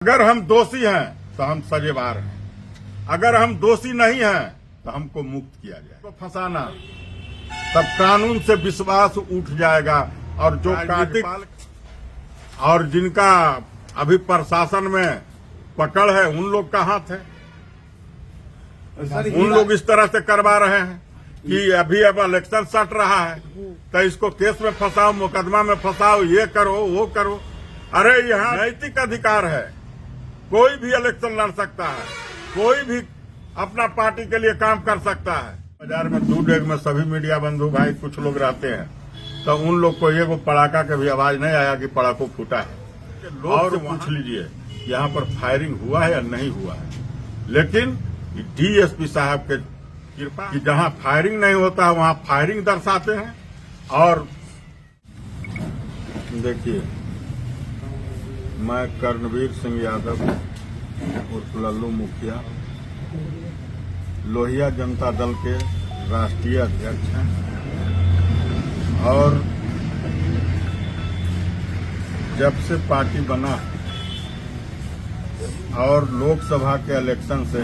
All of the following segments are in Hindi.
अगर हम दोषी हैं तो हम सजेवार हैं, अगर हम दोषी नहीं हैं तो हमको मुक्त किया जाए। तो फंसाना, तब कानून से विश्वास उठ जाएगा। और जो राजनीतिक और जिनका अभी प्रशासन में पकड़ है उन लोग का हाथ है। उन लोग इस तरह से करवा रहे हैं कि अभी अब इलेक्शन सट रहा है तो इसको केस में फंसाओ, मुकदमा में फंसाओ, ये करो वो करो। अरे यहाँ नैतिक अधिकार है, कोई भी इलेक्शन लड़ सकता है, कोई भी अपना पार्टी के लिए काम कर सकता है। बाजार में दूध डेग में सभी मीडिया बंधु भाई कुछ लोग रहते हैं, तो उन लोग को ये वो पड़ाका के भी आवाज नहीं आया कि पड़ाको फूटा है। लोग पूछ लीजिए यहाँ पर फायरिंग हुआ है या नहीं हुआ है, लेकिन डीएसपी साहब के कृपा कि जहाँ फायरिंग नहीं होता है वहाँ फायरिंग दर्शाते हैं। और देखिए, मैं कर्णवीर सिंह यादव उर्फ लल्लू मुखिया लोहिया जनता दल के राष्ट्रीय अध्यक्ष हैं और जब से पार्टी बना और लोकसभा के इलेक्शन से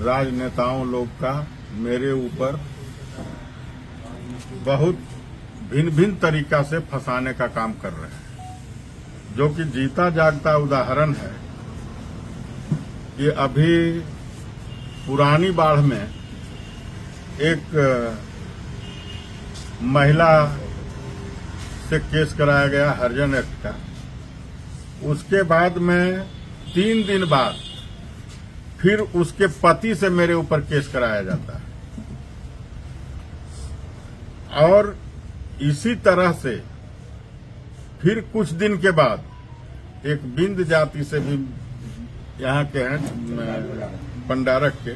राजनेताओं लोग का मेरे ऊपर बहुत भिन्न भिन्न तरीका से फंसाने का काम कर रहे हैं, जो कि जीता जागता उदाहरण है कि अभी पुरानी बाढ़ में एक महिला से केस कराया गया हरिजन एक्ट का। उसके बाद में 3 दिन बाद फिर उसके पति से मेरे ऊपर केस कराया जाता है और इसी तरह से फिर कुछ दिन के बाद एक बिंद जाति से भी यहाँ के हैं पंडारक के,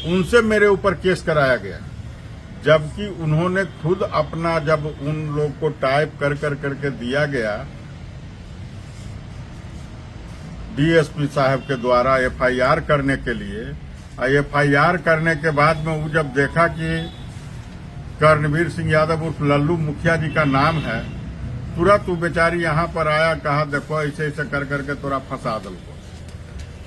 उनसे मेरे ऊपर केस कराया गया, जबकि उन्होंने खुद अपना जब उन लोग को टाइप कर करके दिया गया डीएसपी साहब के द्वारा एफआईआर करने के लिए, एफआईआर करने के बाद में वो जब देखा कि कर्णवीर सिंह यादव उर्फ लल्लू मुखिया जी का नाम है, तुरंत वो बेचारी यहाँ पर आया, कहा देखो ऐसे ऐसे कर करके तोरा फंसा दल को।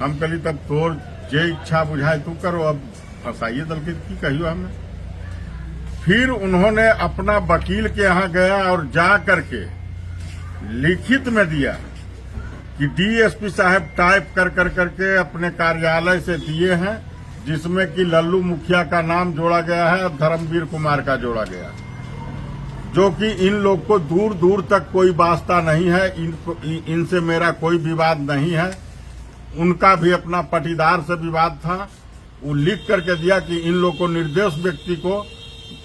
हम कहली तब तोर जे इच्छा बुझाए तू करो, अब फंसाइए दल की कहियो हमें। फिर उन्होंने अपना वकील के यहाँ गया और जा करके लिखित में दिया कि डीएसपी साहब टाइप कर करके अपने कार्यालय से दिए हैं, जिसमें कि लल्लू मुखिया का नाम जोड़ा गया है और धर्मवीर कुमार का जोड़ा गया, जो कि इन लोग को दूर दूर तक कोई वास्ता नहीं है, इनसे मेरा कोई विवाद नहीं है। उनका भी अपना पटीदार से विवाद था। वो लिख करके दिया कि इन लोग को निर्दोष व्यक्ति को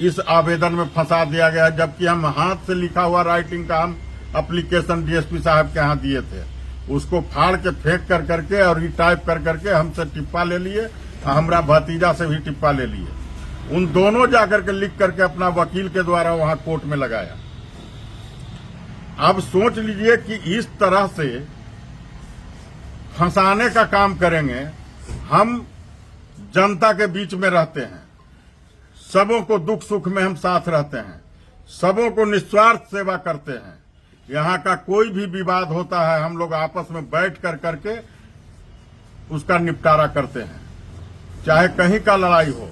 इस आवेदन में फंसा दिया गया, जबकि हम हाथ से लिखा हुआ राइटिंग का हम एप्लीकेशन डीएसपी साहब के यहाँ दिए थे। उसको फाड़ के फेंक कर करके और टाइप कर करके हमसे टिप्पा ले लिए, हमरा भतीजा से भी टिप्पा ले लिए। उन दोनों जाकर के लिख करके अपना वकील के द्वारा वहां कोर्ट में लगाया। अब सोच लीजिए कि इस तरह से फंसाने का काम करेंगे। हम जनता के बीच में रहते हैं, सबों को दुख सुख में हम साथ रहते हैं, सबों को निस्वार्थ सेवा करते हैं। यहाँ का कोई भी विवाद होता है हम लोग आपस में बैठ कर करके उसका निपटारा करते हैं। चाहे कहीं का लड़ाई हो,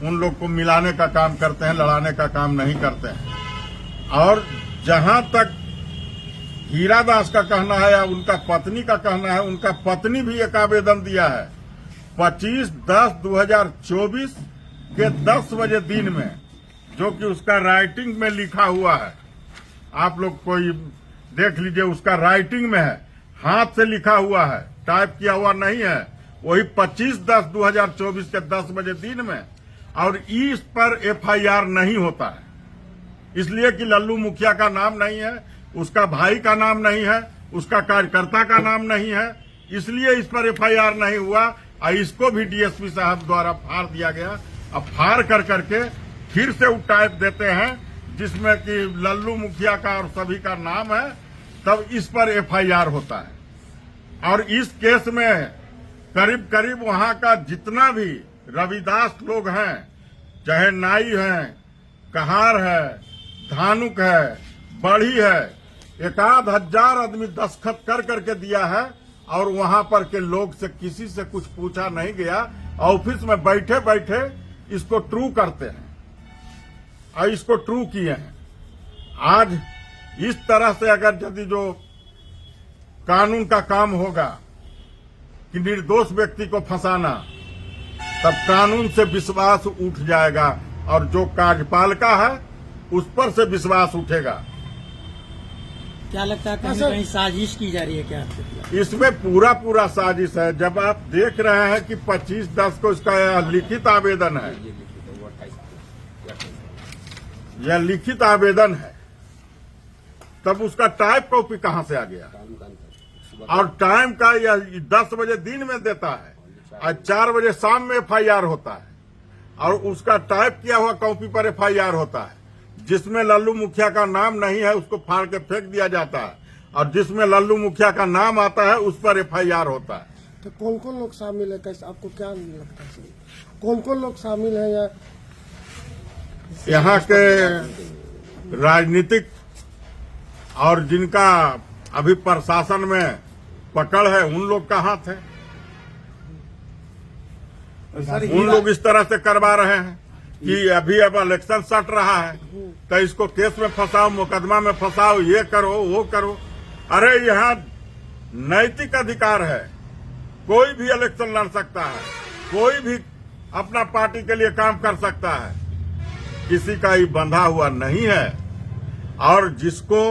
उन लोग को मिलाने का काम करते हैं, लड़ाने का काम नहीं करते हैं। और जहां तक हीरा दास का कहना है या उनका पत्नी का कहना है, उनका पत्नी भी एक आवेदन दिया है 25/10/2024 के 10 बजे दिन में, जो कि उसका राइटिंग में लिखा हुआ है। आप लोग कोई देख लीजिए, उसका राइटिंग में है, हाथ से लिखा हुआ है, टाइप किया हुआ नहीं है। वही 25/10/2024 के 10 बजे दिन में। और इस पर एफआईआर नहीं होता है, इसलिए कि लल्लू मुखिया का नाम नहीं है, उसका भाई का नाम नहीं है, उसका कार्यकर्ता का नाम नहीं है, इसलिए इस पर एफआईआर नहीं हुआ। और इसको भी डीएसपी साहब द्वारा फाड़ दिया गया। अब फाड़ कर करके फिर से वो टाइप देते हैं जिसमें कि लल्लू मुखिया का और सभी का नाम है, तब इस पर एफआईआर होता है। और इस केस में करीब करीब वहां का जितना भी रविदास लोग हैं, चाहे नाई हैं, कहार है, धानुक है, बढ़ी है, 1,000 आदमी दस्तखत कर करके दिया है और वहां पर के लोग से किसी से कुछ पूछा नहीं गया। ऑफिस में बैठे बैठे इसको ट्रू करते हैं और इसको ट्रू किए हैं। आज इस तरह से अगर यदि जो कानून का काम होगा कि निर्दोष व्यक्ति को फंसाना, तब कानून से विश्वास उठ जाएगा और जो कार्यपालिका है उस पर से विश्वास उठेगा। क्या लगता है कहीं साजिश की जा रही है क्या? इसमें पूरा साजिश है। जब आप देख रहे हैं कि 25/10 को इसका लिखित आवेदन है, यह लिखित आवेदन है, तब उसका टाइप कॉपी कहां से आ गया? और टाइम का यह 10 बजे दिन में देता है और 4 बजे शाम में FIR होता है और उसका टाइप किया हुआ कॉपी पर FIR होता है। जिसमें लल्लू मुखिया का नाम नहीं है उसको फाड़ के फेंक दिया जाता है और जिसमें लल्लू मुखिया का नाम आता है उस पर FIR होता है। तो कौन कौन लोग शामिल है, कैसे आपको क्या लगता है? कौन कौन लोग शामिल है? यहाँ के राजनीतिक और जिनका अभी प्रशासन में पकड़ है उन लोग का हाथ है। उन लोग इस तरह से करवा रहे हैं कि अभी अब इलेक्शन सट रहा है तो इसको केस में फंसाओ, मुकदमा में फंसाओ, ये करो वो करो। अरे यहाँ नैतिक अधिकार है, कोई भी इलेक्शन लड़ सकता है, कोई भी अपना पार्टी के लिए काम कर सकता है, किसी का ही बंधा हुआ नहीं है। और जिसको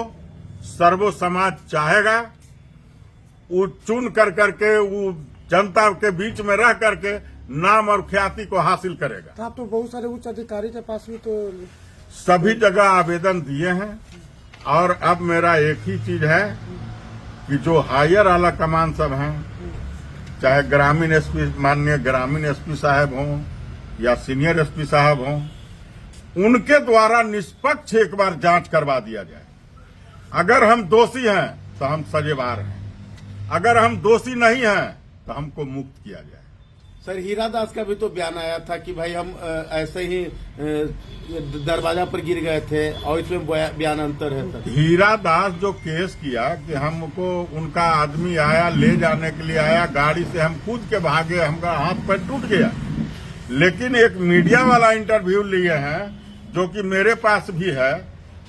सर्व समाज चाहेगा वो चुन कर करके वो जनता के बीच में रह करके नाम और ख्याति को हासिल करेगा। तो आप तो बहुत सारे उच्च अधिकारी के पास भी तो सभी जगह आवेदन दिए हैं और अब मेरा एक ही चीज है कि जो हायर आला कमान सब हैं, चाहे ग्रामीण एसपी, माननीय ग्रामीण एसपी साहब हों या सीनियर एसपी साहब हों, उनके द्वारा निष्पक्ष एक बार जांच करवा दिया जाए। अगर हम दोषी हैं तो हम सजेवार हैं, अगर हम दोषी नहीं हैं तो हमको मुक्त किया जाए। सर, हीरा दास का भी तो बयान आया था कि भाई हम ऐसे ही दरवाजा पर गिर गए थे और इसमें बयान अंतर है। सर, हीरा दास जो केस किया कि हमको उनका आदमी आया, ले जाने के लिए आया, गाड़ी से हम कूद के भागे, हमारा हाथ पैर टूट गया। लेकिन एक मीडिया वाला इंटरव्यू लिए हैं जो कि मेरे पास भी है,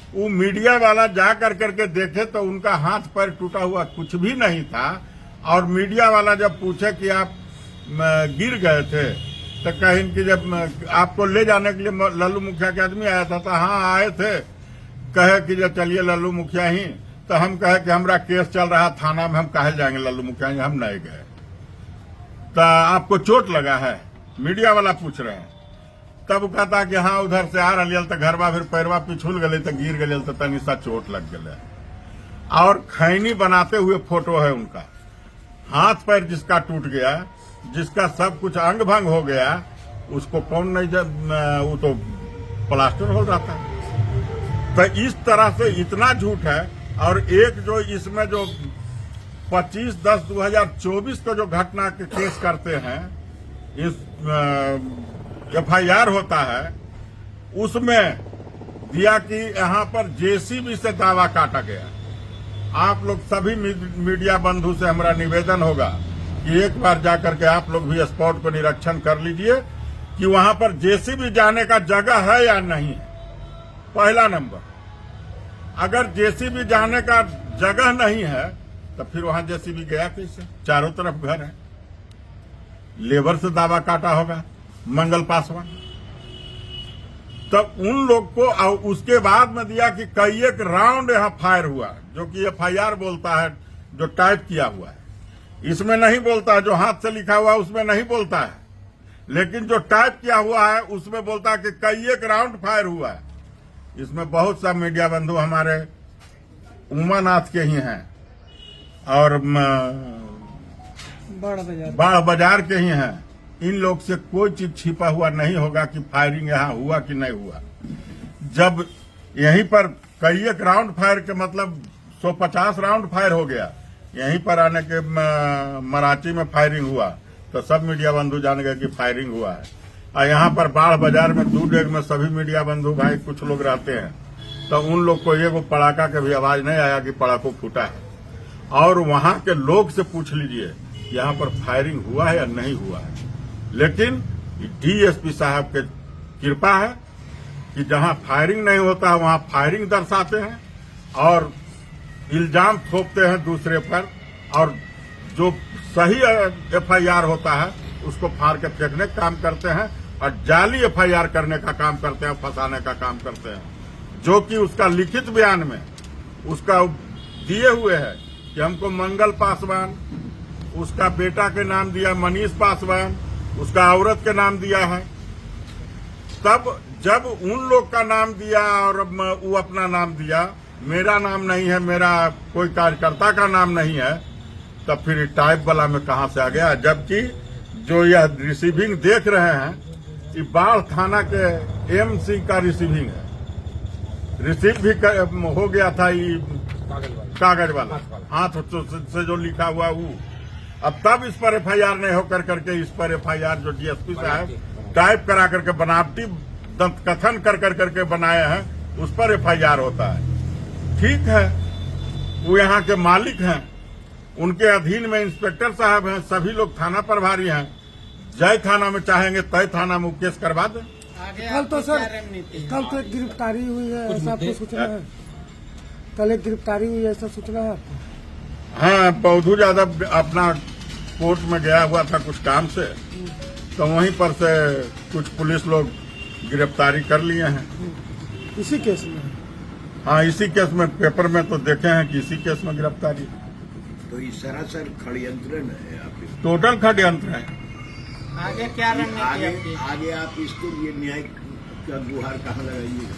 वो मीडिया वाला जा करके देखे तो उनका हाथ पैर टूटा हुआ कुछ भी नहीं था। और मीडिया वाला जब पूछे कि आप गिर गए थे तो कहीं कि जब आपको ले जाने के लिए लल्लू मुखिया के आदमी आया था तो हाँ आए थे, कहे कि जब चलिए लल्लू मुखिया ही, तो हम कहे कि हमारा केस चल रहा थाना में, हम काहे जाएंगे लल्लू मुखिया ही, हम नहीं गए। तो आपको चोट लगा है, मीडिया वाला पूछ रहे हैं। तब कहता कि हाँ उधर से आ रही तो घरवा फिर पैरवा पिछुल गए तो गिर गए तो तनी सा चोट लग गए। और खैनी बनाते हुए फोटो है उनका, हाथ पैर जिसका टूट गया, जिसका सब कुछ अंग भंग हो गया, उसको कौन नहीं, वो तो प्लास्टर हो रहा था। तो इस तरह से इतना झूठ है। और एक जो इसमें जो 25/10/2024 को जो घटना के केस करते हैं, इस FIR होता है, उसमें दिया कि यहाँ पर JCB से दावा काटा गया। आप लोग सभी मीडिया बंधु से हमारा निवेदन होगा कि एक बार जाकर के आप लोग भी स्पॉट को निरीक्षण कर लीजिए कि वहां पर JCB जाने का जगह है या नहीं है। पहला नंबर, अगर JCB जाने का जगह नहीं है तो फिर वहां JCB गया कैसे? चारों तरफ घर है। लेबर से दावा काटा होगा मंगल पासवान। तब उन लोग को उसके बाद में दिया कि कई एक राउंड यहाँ फायर हुआ, जो कि FIR बोलता है, जो टाइप किया हुआ है। इसमें नहीं बोलता है, जो हाथ से लिखा हुआ है उसमें नहीं बोलता है, लेकिन जो टाइप किया हुआ है उसमें बोलता है कि कई एक राउंड फायर हुआ है। इसमें बहुत सा मीडिया बंधु हमारे उमानाथ के ही हैं और बाढ़ बाजार के ही हैं। इन लोग से कोई चीज छिपा हुआ नहीं होगा कि फायरिंग यहाँ हुआ कि नहीं हुआ। जब यहीं पर कई एक राउंड फायर के मतलब 150 राउंड फायर हो गया, यहीं पर आने के मराठी में फायरिंग हुआ तो सब मीडिया बंधु जान गए कि फायरिंग हुआ है। और यहाँ पर बाढ़ बाजार में दूर डेग में सभी मीडिया बंधु भाई कुछ लोग रहते हैं, तो उन लोग को ये वो पड़ाका के भी आवाज नहीं आया कि पड़ाको फूटा है। और वहां के लोग से पूछ लीजिए यहाँ पर फायरिंग हुआ है या नहीं हुआ है। लेकिन डीएसपी साहब के कृपा है कि जहां फायरिंग नहीं होता है वहां फायरिंग दर्शाते हैं और इल्जाम थोपते हैं दूसरे पर, और जो सही एफआईआर होता है उसको फाड़ के फेंकने का काम करते हैं और जाली एफआईआर करने का काम करते हैं, फंसाने का काम करते हैं, जो कि उसका लिखित बयान में उसका दिए हुए है कि हमको मंगल पासवान, उसका बेटा के नाम दिया मनीष पासवान, उसका औरत के नाम दिया है। तब जब उन लोग का नाम दिया और वो अपना नाम दिया, मेरा नाम नहीं है, मेरा कोई कार्यकर्ता का नाम नहीं है, तब फिर टाइप वाला में कहां से आ गया। जबकि जो यह रिसीविंग देख रहे हैं कि बाढ़ थाना के एमसी का रिसीविंग है, रिसीव भी हो गया था ये कागज वाला हाथ से जो लिखा हुआ वो। अब तब इस पर एफआईआर नहीं होकर करके इस पर एफआईआर जो डीएसपी साहब टाइप करा करके बनावटी दंत कथन कर करके बनाए हैं उस पर एफआईआर होता है। ठीक है, वो यहाँ के मालिक हैं, उनके अधीन में इंस्पेक्टर साहब हैं, सभी लोग थाना प्रभारी हैं। जय थाना में चाहेंगे तय थाना में वो केस करवा दें। कल तो सर कल तो एक गिरफ्तारी हुई है, ऐसा आपको सूचना है? कल एक गिरफ्तारी हुई है, ऐसा सूचना है आपको? हाँ, बौद्धू यादव अपना कोर्ट में गया हुआ था कुछ काम से, तो वहीं पर से कुछ पुलिस लोग गिरफ्तारी कर लिए हैं। इसी केस में? हाँ, इसी केस में, पेपर में तो देखे हैं कि इसी केस में गिरफ्तारी। तो ये सरासर षड्यंत्र है आपके, टोटल षड्यंत्र है। आगे क्या रणनीति आपकी? आगे आप इसके लिए न्याय का गुहार कहाँ लगाइएगा?